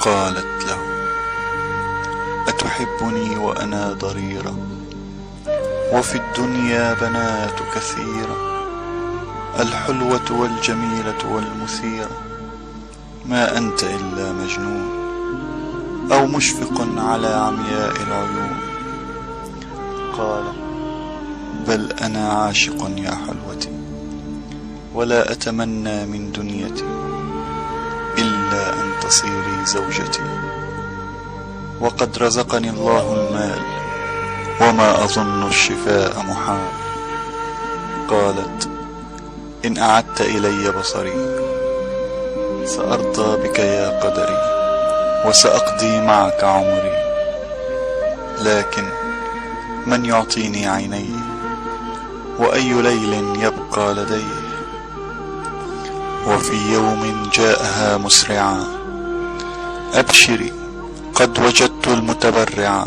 قالت له: أتحبني وأنا ضريرة وفي الدنيا بنات كثيرة، الحلوة والجميلة والمثيرة، ما أنت إلا مجنون أو مشفق على عمياء العيون. قال: بل أنا عاشق يا حلوتي، ولا أتمنى من دنيتي إلا أن تصيري زوجتي، وقد رزقني الله المال وما أظن الشفاء محال. قالت: إن أعدت إلي بصري سأرضى بك يا قدري، وسأقضي معك عمري، لكن من يعطيني عيني، وأي ليل يبقى لدي؟ وفي يوم جاءها مسرعا: أبشري قد وجدت المتبرعا،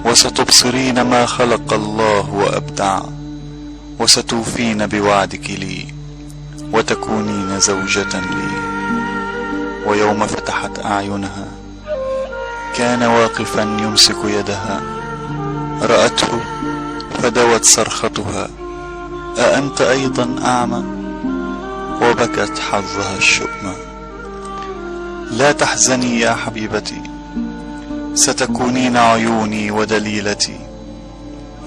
وستبصرين ما خلق الله وأبدع، وستوفين بوعدك لي، وتكونين زوجة لي. ويوم فتحت أعينها كان واقفا يمسك يدها، رأته فدوت صرختها: أأنت أيضا أعمى؟ وبكت حظها الشؤم. لا تحزني يا حبيبتي، ستكونين عيوني ودليلتي،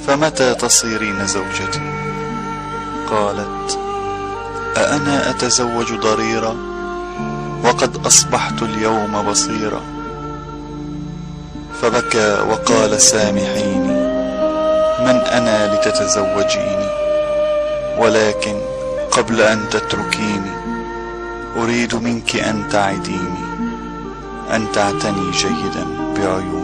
فمتى تصيرين زوجتي؟ قالت: أأنا أتزوج ضريرة وقد أصبحت اليوم بصيرة؟ فبكى وقال: سامحيني، من أنا لتتزوجيني؟ ولكن قبل أن تتركيني أريد منك أن تعديني، أن تعتني جيدا بعيوني.